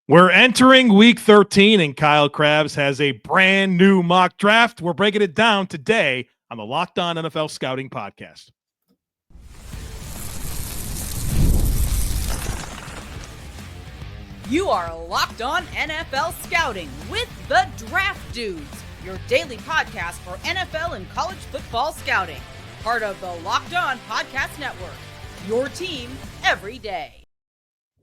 We're entering week 13, and Kyle Krabs has a brand new mock draft. We're breaking it down today on the Locked On NFL Scouting Podcast. You are Locked On NFL Scouting with the Draft Dudes, your daily podcast for NFL and college football scouting. Part of the Locked On Podcast Network, your team every day.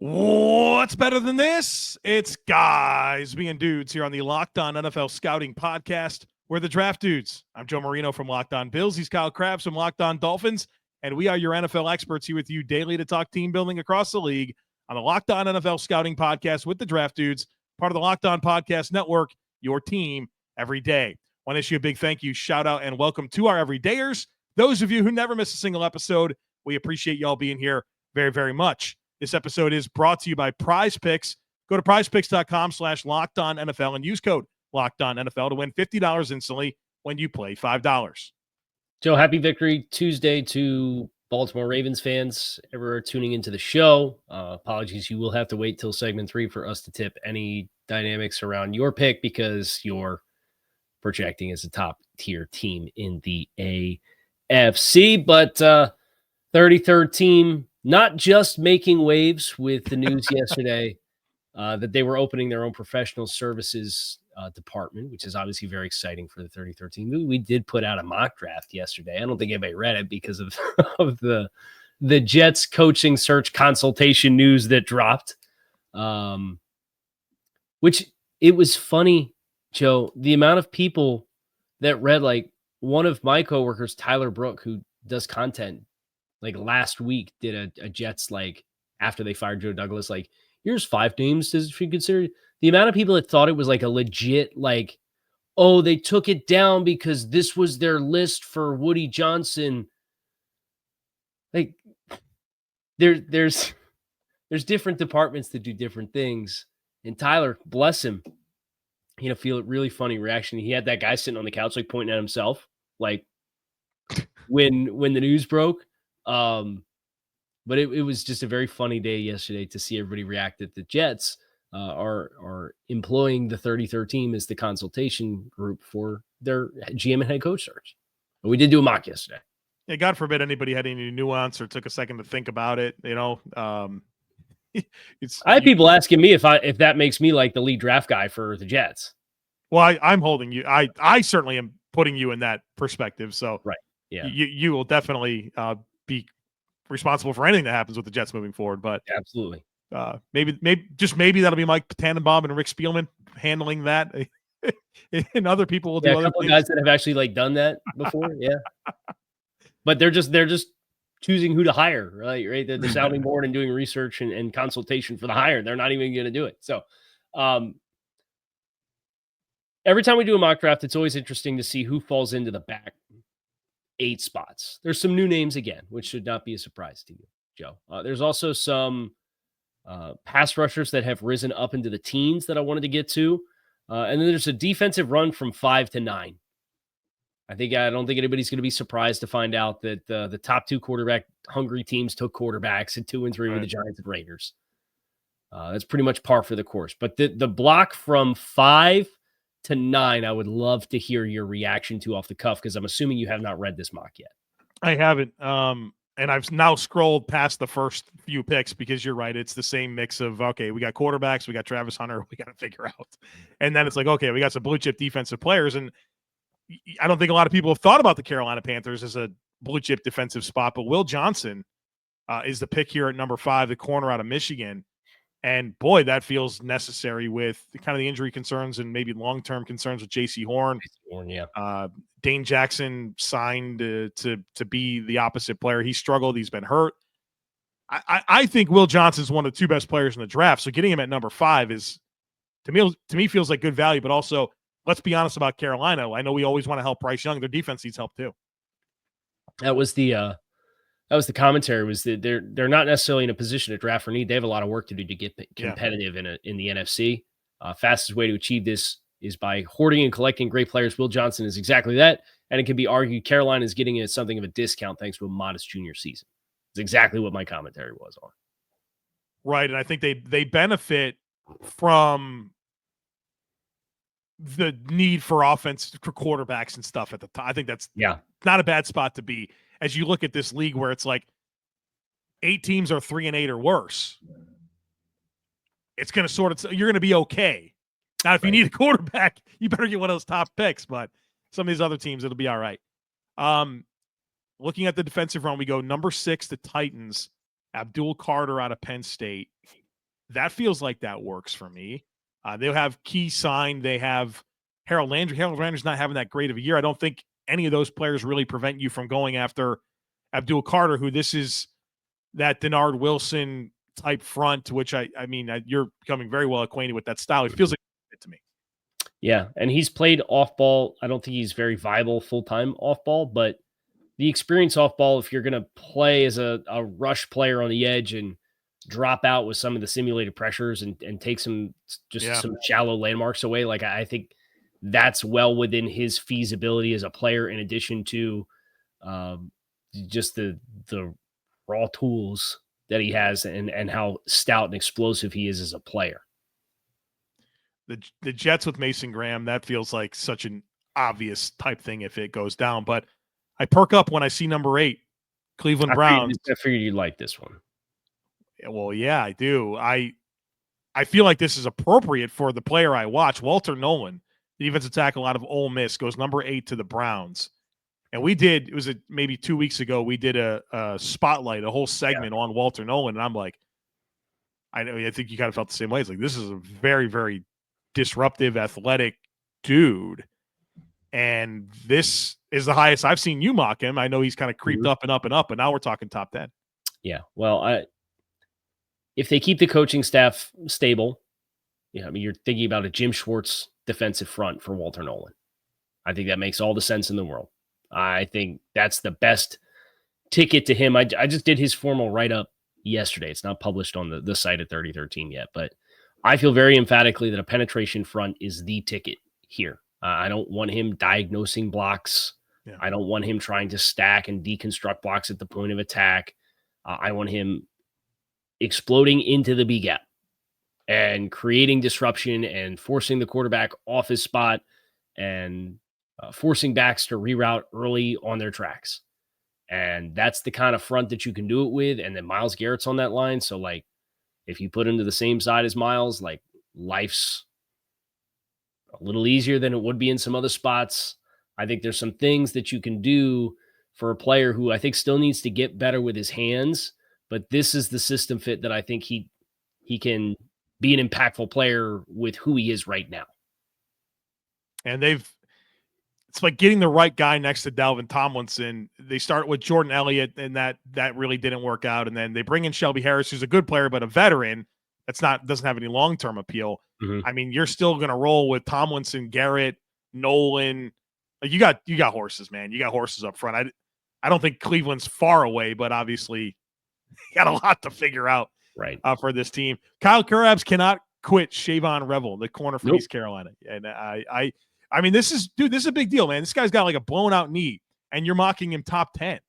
What's better than this? It's guys being dudes here on the Locked On NFL Scouting Podcast. We're the Draft Dudes. I'm Joe Marino from Locked On Bills. He's Kyle Krabs from Locked On Dolphins. And we are your NFL experts here with you daily to talk team building across the league on the Locked On NFL Scouting Podcast with the Draft Dudes, part of the Locked On Podcast Network, your team every day. Want to issue a big thank you, shout out, and welcome to our everydayers. Those of you who never miss a single episode, we appreciate y'all being here very, very much. This episode is brought to you by Prize Picks. Go to prizepicks.com/LockedOnNFL and use code LockedOnNFL to win $50 instantly when you play $5. Joe, happy Victory Tuesday to Baltimore Ravens fans ever tuning into the show. Apologies, you will have to wait till segment 3 for us to tip any dynamics around your pick because you're projecting as a top-tier team in the AFC. But 33rd team, not just making waves with the news yesterday that they were opening their own professional services department, which is obviously very exciting for the 33rd team. We did put out a mock draft yesterday. I don't think anybody read it because of, of the Jets coaching search consultation news that dropped, which it was funny, Joe, the amount of people that read, like one of my coworkers, Tyler Brook, who does content, like last week did a Jets, like after they fired Joe Douglas, like here's 5 names if you consider. The amount of people that thought it was like a legit, like, oh, they took it down because this was their list for Woody Johnson. Like there's different departments that do different things. And Tyler, bless him, feel it really funny reaction. He had that guy sitting on the couch, like pointing at himself, like when the news broke. But it was just a very funny day yesterday to see everybody react that the Jets are employing the 33rd team as the consultation group for their GM and head coach search. But we did do a mock yesterday. Yeah, God forbid anybody had any nuance or took a second to think about it. I had people asking me if that makes me like the lead draft guy for the Jets. Well, I'm holding you. I certainly am putting you in that perspective. So right, yeah, you will definitely be responsible for anything that happens with the Jets moving forward. But absolutely, maybe that'll be Mike Tannenbaum and Rick Spielman handling that, and other people will do other a couple things. Of guys that have actually like done that before, yeah. But they're just choosing who to hire, right? The sounding board and doing research and consultation for the hire. They're not even going to do it. So, every time we do a mock draft, it's always interesting to see who falls into the back 8 spots. There's some new names again, which should not be a surprise to you, Joe. There's also some pass rushers that have risen up into the teens that I wanted to get to. And then there's a defensive run from 5 to 9. I don't think anybody's going to be surprised to find out that the top 2 quarterback hungry teams took quarterbacks at 2 and 3 with the Giants and Raiders. That's pretty much par for the course. But the block from 5 to 9, I would love to hear your reaction to off the cuff, because I'm assuming you have not read this mock yet. I haven't. And I've now scrolled past the first few picks because you're right. It's the same mix of, okay, we got quarterbacks, we got Travis Hunter, we got to figure out. And then it's like, okay, we got some blue chip defensive players. And I don't think a lot of people have thought about the Carolina Panthers as a blue chip defensive spot, but Will Johnson is the pick here at number 5, the corner out of Michigan. And boy, that feels necessary with kind of the injury concerns and maybe long-term concerns with J.C. Horn. Yeah. Dane Jackson signed to be the opposite player. He struggled. He's been hurt. I think Will Johnson's one of the 2 best players in the draft. So getting him at number 5 is, to me feels like good value. But also, let's be honest about Carolina. I know we always want to help Bryce Young. Their defense needs help too. That was the commentary, was that they're not necessarily in a position to draft for need. They have a lot of work to do to get competitive in the NFC. Fastest way to achieve this is by hoarding and collecting great players. Will Johnson is exactly that. And it can be argued Carolina is getting it something of a discount thanks to a modest junior season. It's exactly what my commentary was on. Right. And I think they benefit from the need for offense for quarterbacks and stuff at the time. I think that's not a bad spot to be as you look at this league where it's like 8 teams are 3-8 or worse. It's going to you're going to be okay. Now, if you need a quarterback, you better get one of those top picks, but some of these other teams, it'll be all right. Looking at the defensive front, we go number 6, the Titans, Abdul Carter out of Penn State. That feels like that works for me. They'll have Key signed. They have Harold Landry. Harold Landry's not having that great of a year. I don't think any of those players really prevent you from going after Abdul Carter, who this is that Denard Wilson type front, which I mean, you're becoming very well acquainted with that style. It feels like it to me. Yeah, and he's played off ball. I don't think he's very viable full-time off ball, but the experience off ball, if you're going to play as a rush player on the edge and drop out with some of the simulated pressures and take some shallow landmarks away, like I think that's well within his feasibility as a player, in addition to just the raw tools that he has and how stout and explosive he is as a player. The Jets with Mason Graham, that feels like such an obvious type thing if it goes down. But I perk up when I see number 8, Cleveland Browns. I figured you'd like this one. Well, yeah, I do. I feel like this is appropriate for the player I watch. Walter Nolen, the defensive tackle out of Ole Miss, goes number 8 to the Browns. And maybe 2 weeks ago, we did a spotlight, a whole segment on Walter Nolen. And I'm like, I think you kind of felt the same way. It's like, this is a very, very disruptive, athletic dude. And this is the highest I've seen you mock him. I know he's kind of creeped up and up and up, but now we're talking top 10. Yeah. Well, if they keep the coaching staff stable, I mean, you're thinking about a Jim Schwartz defensive front for Walter Nolen. I think that makes all the sense in the world. I think that's the best ticket to him. I just did his formal write-up yesterday. It's not published on the site at 3013 yet, but I feel very emphatically that a penetration front is the ticket here. I don't want him diagnosing blocks. Yeah. I don't want him trying to stack and deconstruct blocks at the point of attack. I want him exploding into the B gap and creating disruption and forcing the quarterback off his spot and forcing backs to reroute early on their tracks. And that's the kind of front that you can do it with. And then Myles Garrett's on that line. So like, if you put him to the same side as Myles, like life's a little easier than it would be in some other spots. I think there's some things that you can do for a player who I think still needs to get better with his hands, but this is the system fit that I think he can be an impactful player with who he is right now. And it's like getting the right guy next to Dalvin Tomlinson. They start with Jordan Elliott, and that really didn't work out. And then they bring in Shelby Harris, who's a good player, but a veteran doesn't have any long-term appeal. Mm-hmm. I mean, you're still going to roll with Tomlinson, Garrett, Nolen. Like you got horses, man. You got horses up front. I don't think Cleveland's far away, but obviously you got a lot to figure out for this team. Kyle Krabs cannot quit Shavon Revel, the corner for East Carolina. And I mean, this is a big deal, man. This guy's got like a blown out knee, and you're mocking him top 10.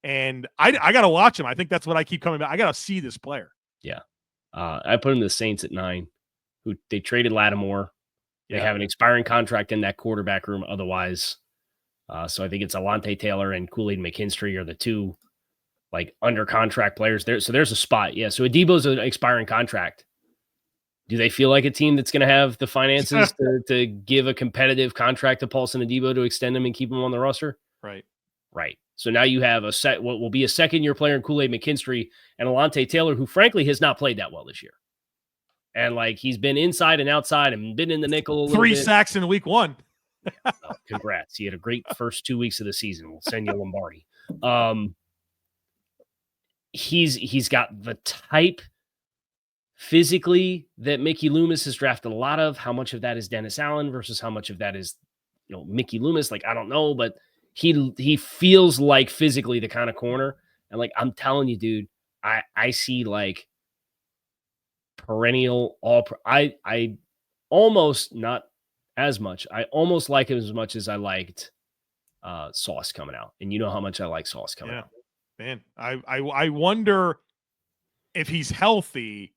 And I got to watch him. I think that's what I keep coming back. I got to see this player. Yeah. I put him to the Saints at 9, who they traded Lattimore. They have an expiring contract in that quarterback room otherwise. So I think it's Alante Taylor and Kool-Aid McKinstry are the two like under contract players there. So there's a spot. Yeah. So Adebo's an expiring contract. Do they feel like a team that's going to have the finances to give a competitive contract to Paulson Adebo to extend him and keep him on the roster? Right. So now you have what will be a second-year player in Kool-Aid McKinstry and Alante Taylor, who frankly has not played that well this year. And like he's been inside and outside and been in the nickel a little 3 bit. sacks in week 1. Oh, congrats. He had a great first 2 weeks of the season. We'll send you Lombardi. He's got the type physically that Mickey Loomis has drafted a lot of. How much of that is Dennis Allen versus how much of that is, Mickey Loomis? Like, I don't know, but he feels like physically the kind of corner. And like, I'm telling you, dude, I see like perennial I almost not as much. I almost like him as much as I liked Sauce coming out. And you know how much I like Sauce coming out. Man, I wonder if he's healthy,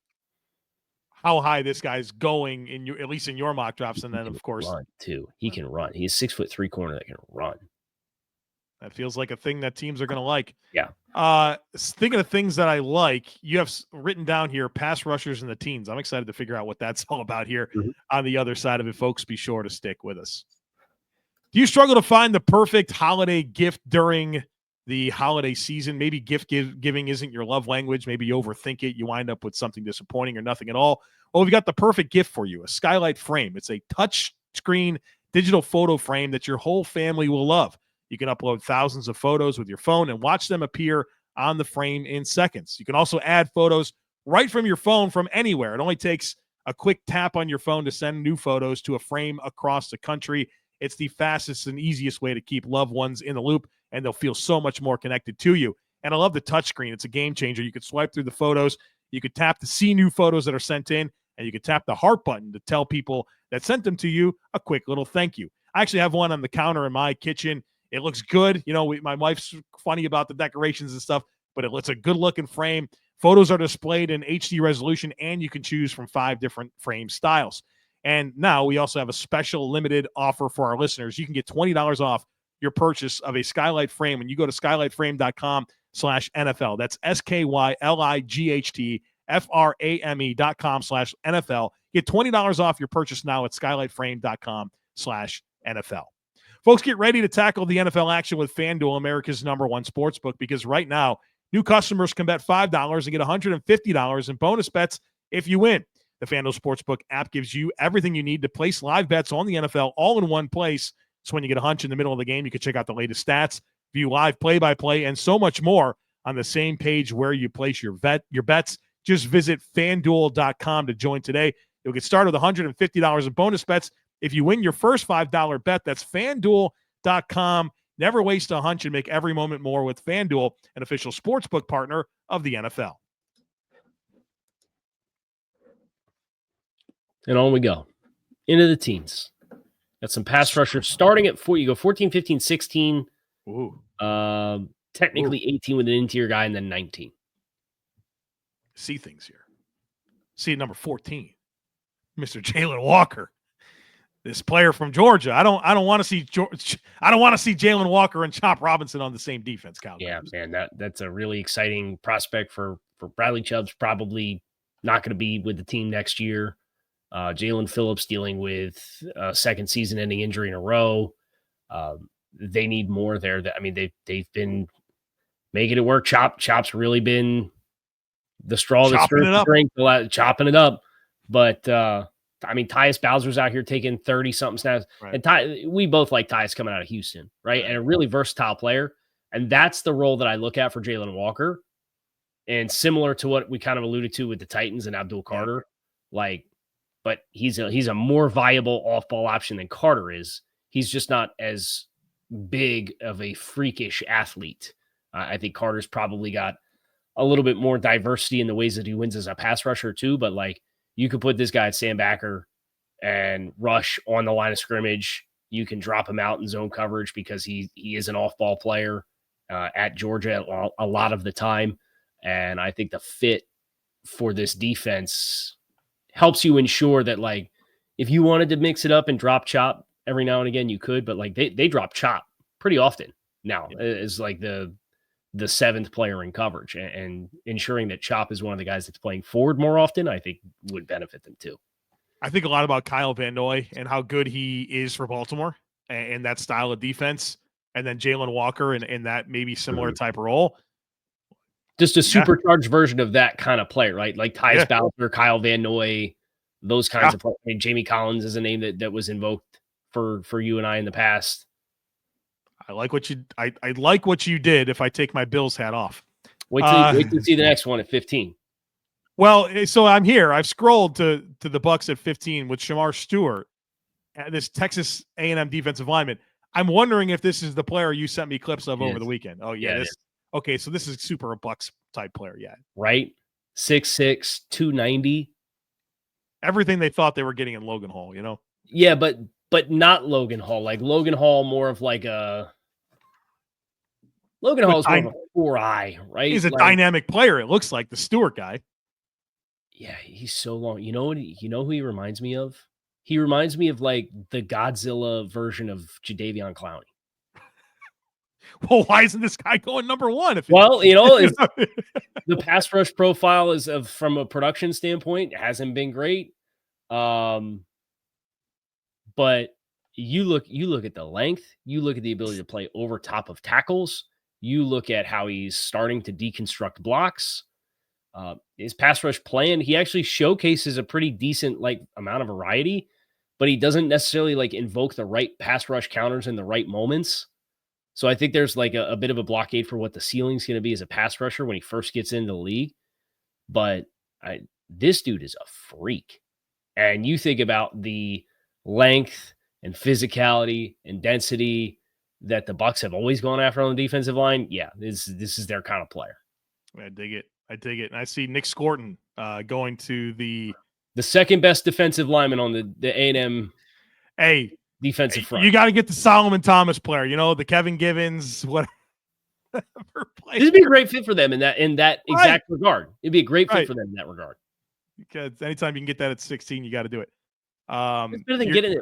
how high this guy's going in your, at least in your mock drafts. And then of course, run too. He can run. He's 6'3" corner that can run. that feels like a thing that teams are going to like. Yeah. Thinking of things that I like, you have written down here, pass rushers and the teens. I'm excited to figure out what that's all about here on the other side of it, folks. Be sure to stick with us. Do you struggle to find the perfect holiday gift during the holiday season? Maybe gift giving isn't your love language. Maybe you overthink it. You wind up with something disappointing or nothing at all. Well, we've got the perfect gift for you, a skylight frame. It's a touch screen digital photo frame that your whole family will love. You can upload thousands of photos with your phone and watch them appear on the frame in seconds. You can also add photos right from your phone from anywhere. It only takes a quick tap on your phone to send new photos to a frame across the country. It's the fastest and easiest way to keep loved ones in the loop, and they'll feel so much more connected to you. And I love the touchscreen. It's a game changer. You could swipe through the photos. You could tap to see new photos that are sent in, and you could tap the heart button to tell people that sent them to you a quick little thank you. I actually have one on the counter in my kitchen. It looks good. You know, my wife's funny about the decorations and stuff, but it's a good-looking frame. Photos are displayed in HD resolution, and you can choose from 5 different frame styles. And now we also have a special limited offer for our listeners. You can get $20 off your purchase of a skylight frame when you go to skylightframe.com/NFL. That's SKYLIGHTFRAME.com/NFL. Get $20 off your purchase now at skylightframe.com/NFL. Folks, get ready to tackle the NFL action with FanDuel, America's #1 sportsbook, because right now, new customers can bet $5 and get $150 in bonus bets if you win. The FanDuel Sportsbook app gives you everything you need to place live bets on the NFL all in one place. So when you get a hunch in the middle of the game, you can check out the latest stats, view live play-by-play, and so much more on the same page where you place your bets. Just visit FanDuel.com to join today. You'll get started with $150 in bonus bets if you win your first $5 bet. That's FanDuel.com. Never waste a hunch and make every moment more with FanDuel, an official sportsbook partner of the NFL. And on we go. Into the teens. Got some pass rushers starting at 4. You go 14, 15, 16. Ooh. Technically 18 with an interior guy, and then 19. See things here. See number 14, Mr. Jalon Walker. This player from Georgia. I don't want to see Jalon Walker and Chop Robinson on the same defense, Cal. Yeah, man, that's a really exciting prospect for Bradley Chubb's probably not going to be with the team next year. Jalen Phillips dealing with a second season-ending injury in a row. They need more there. I mean, they've been making it work. Chop's really been the straw that's the drink, chopping it up. But I mean, Tyus Bowser's out here taking 30-something snaps. Right. And we both like Tyus coming out of Houston, right? And a really versatile player. And that's the role that I look at for Jalon Walker. And similar to what we kind of alluded to with the Titans and Abdul Carter, but he's a more viable off-ball option than Carter is. He's just not as big of a freakish athlete. I think Carter's probably got a little bit more diversity in the ways that he wins as a pass rusher too, but you could put this guy at sandbacker and rush on the line of scrimmage. You can drop him out in zone coverage because he is an off-ball player at Georgia a lot of the time. And I think the fit for this defense helps you ensure that, if you wanted to mix it up and drop Chop every now and again, you could, but they drop Chop pretty often now as the seventh player in coverage, and ensuring that Chop is one of the guys that's playing forward more often, I think would benefit them too. I think a lot about Kyle Van Noy and how good he is for Baltimore and that style of defense. And then Jalon Walker in that maybe similar type of role. Just a supercharged version of that kind of player, right? Like Tyus Bowser, Kyle Van Noy, those kinds of players. I mean, Jamie Collins is a name that was invoked for you and I in the past. I like what you did if I take my Bills hat off. Wait till see the next one at 15. Well, so I'm here. I've scrolled to the Bucs at 15 with Shemar Stewart, this Texas A&M defensive lineman. I'm wondering if this is the player you sent me clips of over the weekend. Oh, yeah. Okay, so this is super a Bucs type player, right? 6'6", 290. Everything they thought they were getting in Logan Hall, Yeah, but not Logan Hall. Logan Hall, more of a Logan Hall's more of a 4-eye, right? He's a dynamic player. It looks like the Stewart guy. Yeah, he's so long. You know what? You know who he reminds me of? He reminds me of like the Godzilla version of Jadeveon Clowney. Well, why isn't this guy going number one? Well, you know, the pass rush profile is from a production standpoint, it hasn't been great. But you look at the length, you look at the ability to play over top of tackles, you look at how he's starting to deconstruct blocks. His pass rush plan, he actually showcases a pretty decent amount of variety, but he doesn't necessarily invoke the right pass rush counters in the right moments. So I think there's a bit of a blockade for what the ceiling's going to be as a pass rusher when he first gets into the league. But this dude is a freak. And you think about the length and physicality and density that the Bucs have always gone after on the defensive line. Yeah, this is their kind of player. I dig it. And I see Nick Scorton going to the second best defensive lineman on the A&M defensive front. You got to get the Solomon Thomas player, the Kevin Givens, whatever. This would be a great fit for them in that exact regard. It'd be a great fit for them in that regard. Because anytime you can get that at 16, you got to do it. It's better than getting it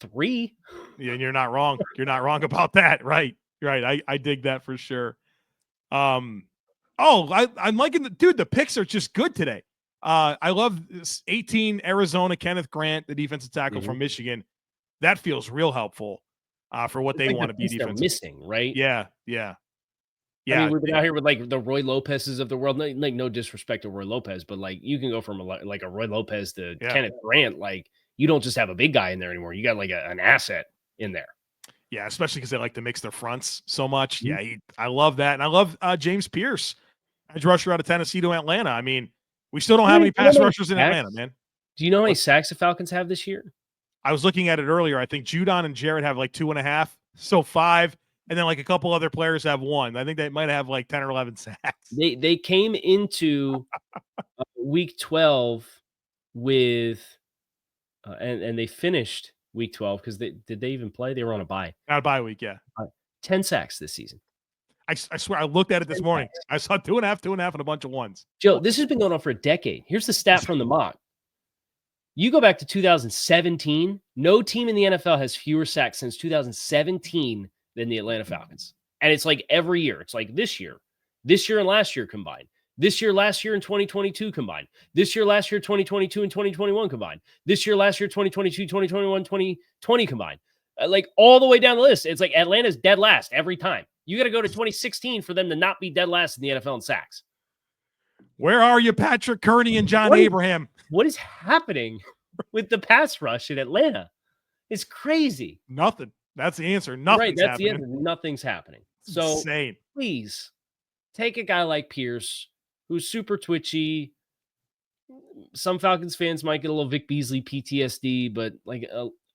at 3. Yeah, and you're not wrong. You're not wrong about that. Right. I dig that for sure. I'm liking the picks are just good today. I love this 18 Arizona Kenneth Grant, the defensive tackle from Michigan. That feels real helpful for what they want to be defensive. Missing, right? Yeah. I mean, we've been out here with the Roy Lopez's of the world. No disrespect to Roy Lopez, but you can go from a Roy Lopez to Kenneth Grant. You don't just have a big guy in there anymore. You got an asset in there. Yeah, especially because they like to mix their fronts so much. Yeah, I love that. And I love James Pierce, edge rusher out of Tennessee to Atlanta. I mean, we still don't have any pass rushers in Atlanta, man. Do you know how many sacks the Falcons have this year? I was looking at it earlier. I think Judon and Jarrett have 2.5, so 5. And then a couple other players have 1. I think they might have 10 or 11 sacks. They came into week 12 with and they finished week 12 because did they even play? They were on a bye. On a bye week, yeah. 10 sacks this season. I swear I looked at it this morning. I saw 2.5, and a bunch of 1s. Joe, this has been going on for a decade. Here's the stat from the mock. You go back to 2017, no team in the NFL has fewer sacks since 2017 than the Atlanta Falcons. And it's every year. It's this year and last year combined. This year, last year, and 2022 combined. This year, last year, 2022 and 2021 combined. This year, last year, 2022, 2021, 2020 combined. All the way down the list. It's Atlanta's dead last every time. You got to go to 2016 for them to not be dead last in the NFL in sacks. Where are you, Patrick Kearney and John Abraham? What is happening with the pass rush in Atlanta? It's crazy. Nothing. That's the answer. Nothing's that's happening. The answer. Nothing's happening. So insane. Please take a guy like Pierce, who's super twitchy. Some Falcons fans might get a little Vic Beasley PTSD, but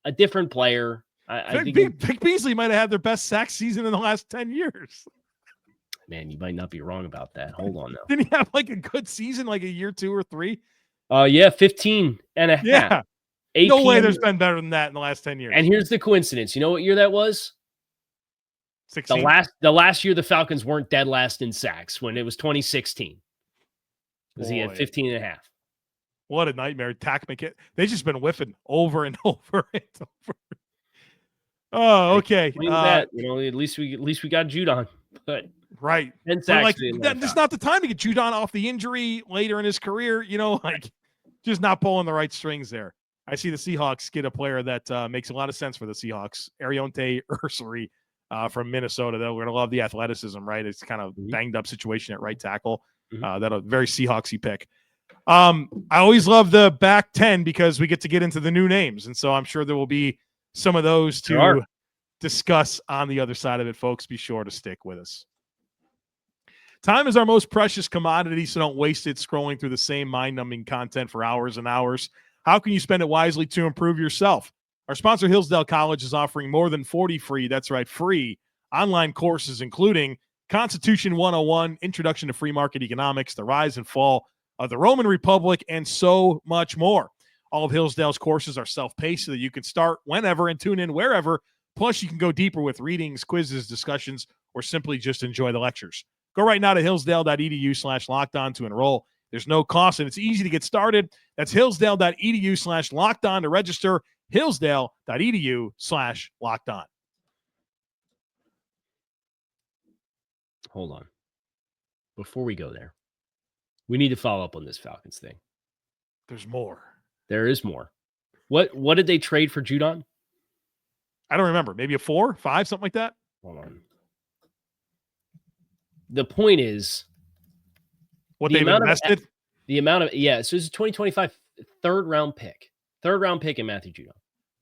a different player. I think Vic Beasley might have had their best sack season in the last 10 years. Man, you might not be wrong about that. Hold on now. Didn't he have a good season, a year 2 or 3? 15 and a half. Yeah. No way there's been better than that in the last 10 years. And here's the coincidence. You know what year that was? 16. The last year the Falcons weren't dead last in sacks, when it was 2016. Because he had 15 and a half. What a nightmare. They've just been whiffing over and over and over. Oh, okay. At least we got Judon. But right. And sacks. That's not the time to get Judon off the injury later in his career. Just not pulling the right strings there. I see the Seahawks get a player that makes a lot of sense for the Seahawks. Arionte Ursary from Minnesota. We're going to love the athleticism, right? It's kind of banged up situation at right tackle. That a very Seahawksy pick. I always love the back 10 because we get to get into the new names. And so I'm sure there will be some of those to discuss on the other side of it, folks. Be sure to stick with us. Time is our most precious commodity, so don't waste it scrolling through the same mind-numbing content for hours and hours. How can you spend it wisely to improve yourself? Our sponsor, Hillsdale College, is offering more than 40 free online courses, including Constitution 101, Introduction to Free Market Economics, The Rise and Fall of the Roman Republic, and so much more. All of Hillsdale's courses are self-paced so that you can start whenever and tune in wherever. Plus, you can go deeper with readings, quizzes, discussions, or simply just enjoy the lectures. Go right now to hillsdale.edu/lockedon to enroll. There's no cost, and it's easy to get started. That's hillsdale.edu/lockedon to register, hillsdale.edu/lockedon. Hold on. Before we go there, we need to follow up on this Falcons thing. There's more. There is more. What did they trade for Jalon? I don't remember. Maybe a 4, 5, something like that. Hold on. The point is what they've invested. So it's a 2025 third round pick in Matthew Judon.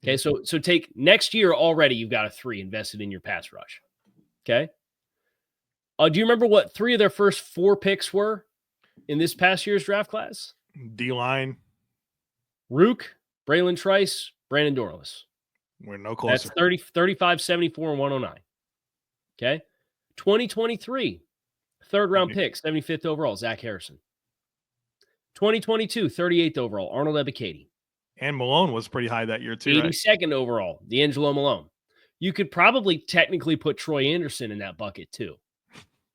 Okay, so take next year already. You've got a 3 invested in your pass rush. Okay. Do you remember what 3 of their first 4 picks were in this past year's draft class? D-line. Rook, Braylon Trice, Brandon Dorlus. We're no closer. That's 30, 35, 74, and 109. Okay. 2023, third round pick, 75th overall, Zach Harrison. 2022, 38th overall, Arnold Ebiketie. And Malone was pretty high that year too, 82nd right? overall, D'Angelo Malone. You could probably technically put Troy Anderson in that bucket too,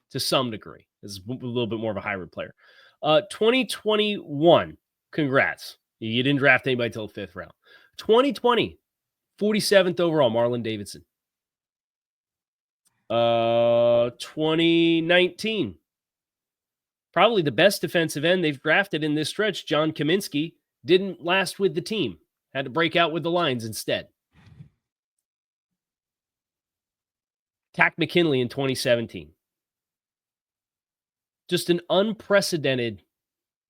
to some degree. This is a little bit more of a hybrid player. 2021, congrats. You didn't draft anybody until the 5th round. 2020, 47th overall, Marlon Davidson. 2019, probably the best defensive end they've drafted in this stretch, John Kaminsky, didn't last with the team. Had to break out with the Lions instead. Tack McKinley in 2017. Just an unprecedented,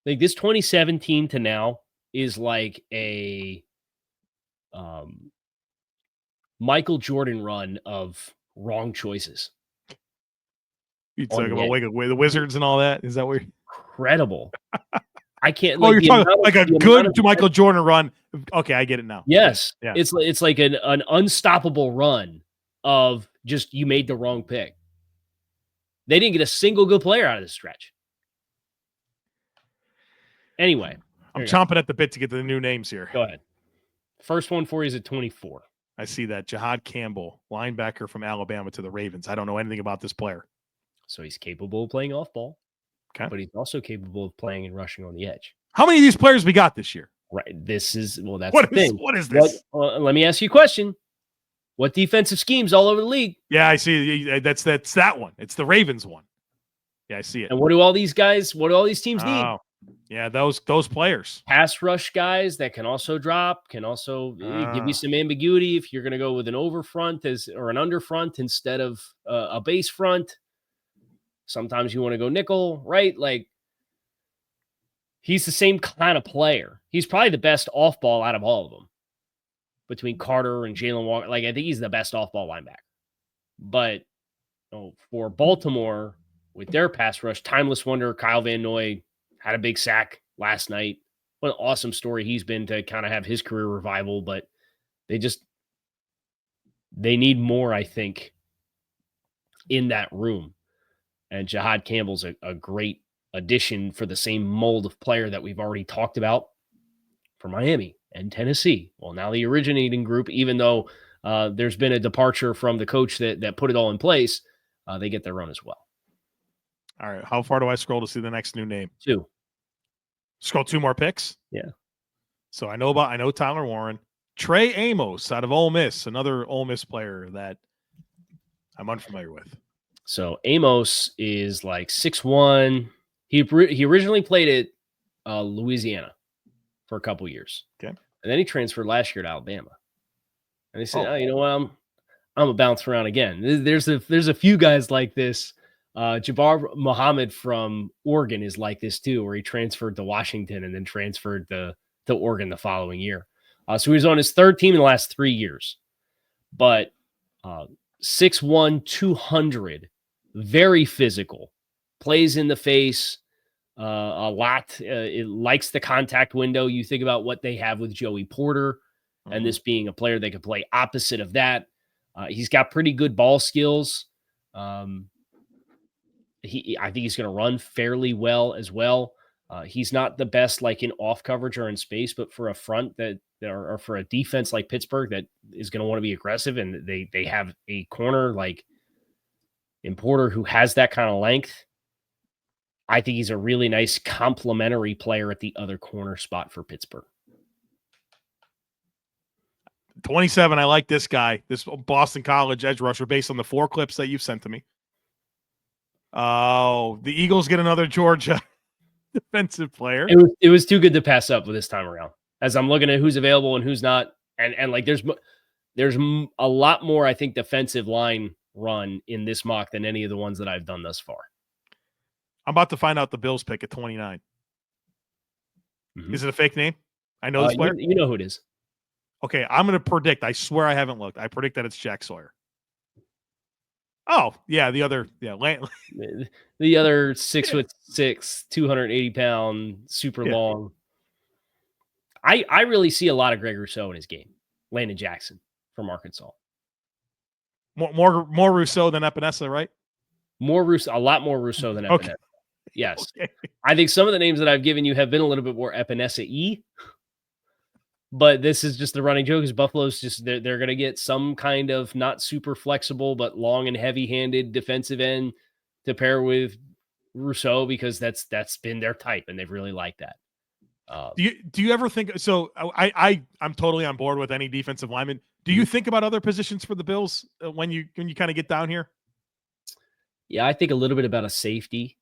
like this 2017 to now is like a Michael Jordan run of wrong choices. You talking about like the Wizards and all that? Is that where? Incredible. I can't. You're talking like a good Michael Jordan run. Okay, I get it now. Yes, yeah. It's like an unstoppable run of just you made the wrong pick. They didn't get a single good player out of this stretch. Anyway, I'm chomping at the bit to get to the new names here. Go ahead. First one for you is at 24. I see that. Jahad Campbell, linebacker from Alabama to the Ravens. I don't know anything about this player. So he's capable of playing off ball. Okay. But he's also capable of playing and rushing on the edge. How many of these players we got this year? Right. That's the thing. What is this? Let me ask you a question. What defensive schemes all over the league? Yeah, I see. That's that one. It's the Ravens one. Yeah, I see it. And what do all these teams need? Yeah, those players. Pass rush guys that can also drop, can also give you some ambiguity if you're going to go with an over front or an under front instead of a base front. Sometimes you want to go nickel, right? Like, he's the same kind of player. He's probably the best off ball out of all of them. Between Carter and Jalon Walker, like, I think he's the best off ball linebacker. But for Baltimore, with their pass rush, timeless wonder Kyle Van Noy had a big sack last night. What an awesome story he's been to kind of have his career revival, but they need more, I think, in that room. And Jahad Campbell's a great addition for the same mold of player that we've already talked about for Miami and Tennessee. Well, now the originating group, even though there's been a departure from the coach that put it all in place, they get their run as well. All right. How far do I scroll to see the next new name? 2. Scroll 2 more picks? Yeah. So I know Tyler Warren. Trey Amos out of Ole Miss, another Ole Miss player that I'm unfamiliar with. So Amos is like 6'1". He originally played at Louisiana for a couple years. Okay. And then he transferred last year to Alabama. And they said, you know what? I'm gonna bounce around again. There's a few guys like this. Jabbar Muhammad from Oregon is like this too, where he transferred to Washington and then transferred to Oregon the following year. So he was on his 3rd team in the last 3 years. But 6'1", 200, very physical, plays in the face a lot. It likes the contact window. You think about what they have with Joey Porter, and this being a player that could play opposite of that. He's got pretty good ball skills. I think he's going to run fairly well as well. He's not the best like in off coverage or in space, but for a front or for a defense like Pittsburgh that is going to want to be aggressive, and they have a corner like in Porter who has that kind of length. I think he's a really nice complementary player at the other corner spot for Pittsburgh. 27. I like this guy, this Boston College edge rusher, based on the 4 clips that you've sent to me. Oh, the Eagles get another Georgia defensive player. It was too good to pass up with this time around. As I'm looking at who's available and who's not, and like there's a lot more, I think, defensive line run in this mock than any of the ones that I've done thus far. I'm about to find out the Bills pick at 29. Mm-hmm. Is it a fake name? I know this player. You know who it is. Okay, I'm going to predict. I swear I haven't looked. I predict that it's Jack Sawyer. Oh, yeah, the other 6'6", 280-pound, super long. I really see a lot of Greg Rousseau in his game. Landon Jackson from Arkansas. More Rousseau than Epinesa, right? A lot more Rousseau than Epinesa. Okay. Yes. Okay. I think some of the names that I've given you have been a little bit more Epinesa-y. But this is just the running joke is Buffalo's just they're going to get some kind of not super flexible but long and heavy-handed defensive end to pair with Rousseau because that's been their type and they've really liked that. Do you ever think so? I'm totally on board with any defensive lineman. Do you think about other positions for the Bills when you kind of get down here? Yeah, I think a little bit about a safety.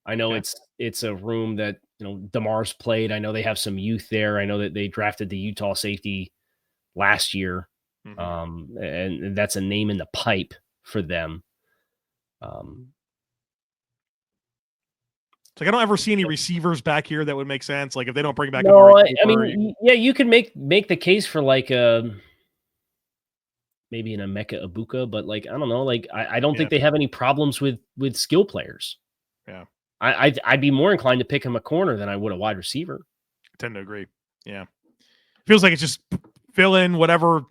I know it's a room that, DeMar's played. I know they have some youth there. I know that they drafted the Utah safety last year. Mm-hmm. And that's a name in the pipe for them. Like I don't ever see any receivers back here that would make sense. Like if they don't bring back, you can make the case for like maybe an Emeka Ibuka, but like I don't know, like I don't think they have any problems with skill players. Yeah. I'd be more inclined to pick him a corner than I would a wide receiver. I tend to agree. Yeah. Feels like it's just fill in whatever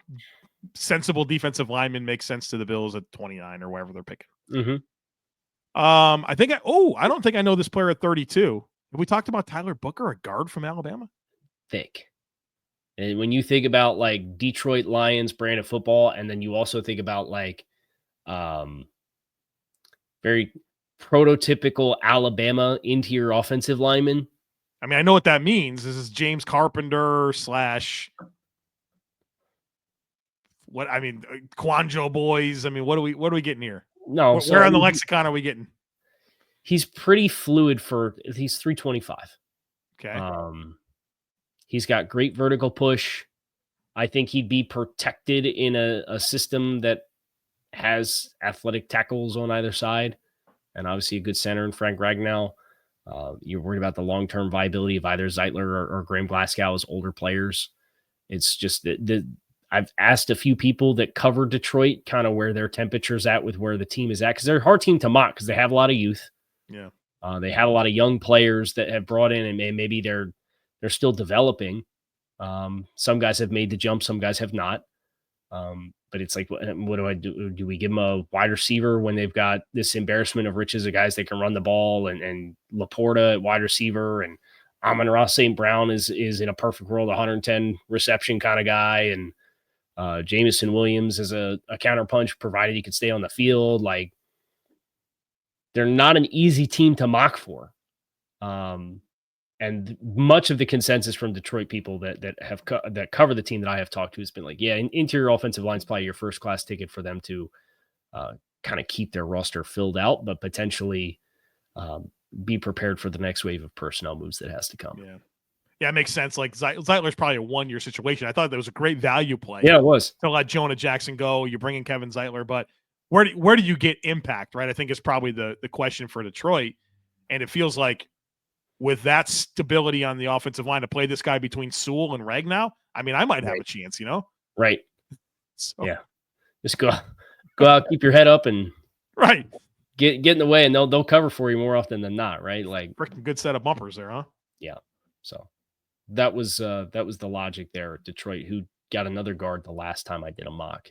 sensible defensive lineman makes sense to the Bills at 29 or wherever they're picking. Mm-hmm. I don't think I know this player at 32. Have we talked about Tyler Booker, a guard from Alabama? Thick. And when you think about like Detroit Lions brand of football, and then you also think about like very prototypical Alabama interior offensive lineman. I mean, I know what that means. This is James Carpenter / Quanjo boys. I mean, what are we getting here? No, where on the lexicon are we getting? He's pretty fluid he's 325. Okay. He's got great vertical push. I think he'd be protected in a system that has athletic tackles on either side. And obviously a good center in Frank Ragnow. You're worried about the long-term viability of either Zeitler or Graham Glasgow as older players. It's just that I've asked a few people that cover Detroit kind of where their temperature's at with where the team is at, because they're a hard team to mock because they have a lot of youth. Yeah. They have a lot of young players that have brought in, and maybe they're still developing. Some guys have made the jump, some guys have not. But it's like, what do I do? Do we give them a wide receiver when they've got this embarrassment of riches of guys that can run the ball and Laporta at wide receiver, and Amon-Ra St. Brown is in a perfect world, 110 reception kind of guy, and Jamison Williams is a counterpunch provided he could stay on the field. Like they're not an easy team to mock for. And much of the consensus from Detroit people that cover the team that I have talked to has been like, yeah, interior offensive line is probably your first class ticket for them to kind of keep their roster filled out, but potentially be prepared for the next wave of personnel moves that has to come. Yeah, it makes sense. Like Zeitler's probably a 1-year situation. I thought that was a great value play. Yeah, it was. To let Jonah Jackson go, you bring in Kevin Zeitler, but where do you get impact, right? I think is probably the question for Detroit. And it feels like with that stability on the offensive line to play this guy between Sewell and Ragnow, I mean, I might have a chance, Right. So. Yeah. Just go out, keep your head up, and get in the way, and they'll cover for you more often than not, right? Like freaking good set of bumpers there, huh? Yeah. So that was the logic there at Detroit, who got another guard the last time I did a mock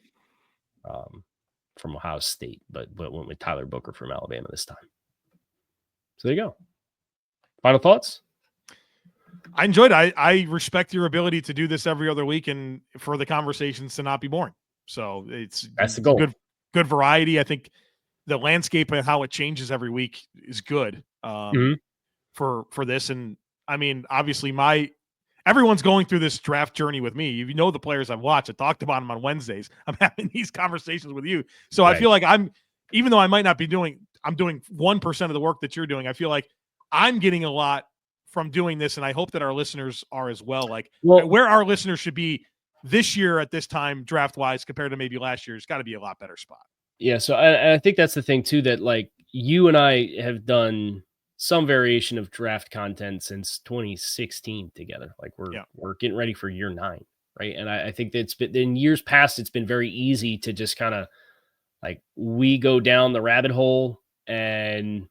from Ohio State, but went with Tyler Booker from Alabama this time. So there you go. Final thoughts? I enjoyed it. I respect your ability to do this every other week and for the conversations to not be boring. So that's the goal. Good variety. I think the landscape and how it changes every week is good for this. And I mean, obviously everyone's going through this draft journey with me. You know, the players I've watched, I talked about them on Wednesdays. I'm having these conversations with you. So right. I feel like even though I might not be I'm doing 1% of the work that you're doing. I feel like I'm getting a lot from doing this. And I hope that our listeners are as well. Like where our listeners should be this year at this time, draft wise, compared to maybe last year, it's got to be a lot better spot. Yeah. So I think that's the thing too, that like you and I have done some variation of draft content since 2016 together. Like we're getting ready for year 9. Right. And I think that's been in years past, it's been very easy to just kind of like, we go down the rabbit hole, and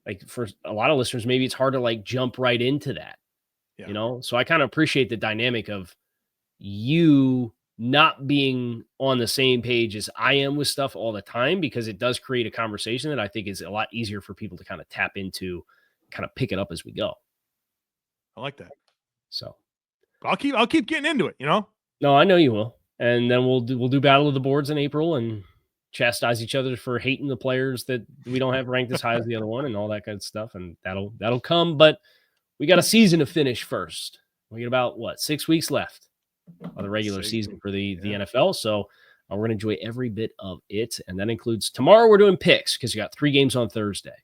like for a lot of listeners, maybe it's hard to like jump right into that, you know? So I kind of appreciate the dynamic of you not being on the same page as I am with stuff all the time, because it does create a conversation that I think is a lot easier for people to kind of tap into, kind of pick it up as we go. I like that. So I'll keep getting into it, you know? No, I know you will. And then we'll do Battle of the Boards in April and chastise each other for hating the players that we don't have ranked as high as the other one and all that kind of stuff. And that'll come, but we got a season to finish first. We got about 6 weeks left of the regular season for the NFL. So we're going to enjoy every bit of it. And that includes tomorrow we're doing picks, because you got 3 games on Thursday.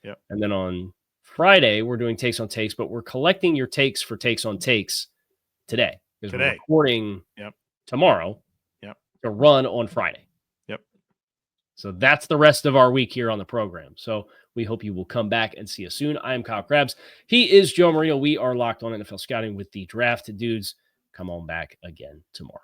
Yep. And then on Friday, we're doing takes on takes, but we're collecting your takes for takes on takes today, because we're recording tomorrow to run on Friday. So that's the rest of our week here on the program. So we hope you will come back and see us soon. I am Kyle Krabs. He is Joe Marino. We are Locked On NFL Scouting with the Draft Dudes. Come on back again tomorrow.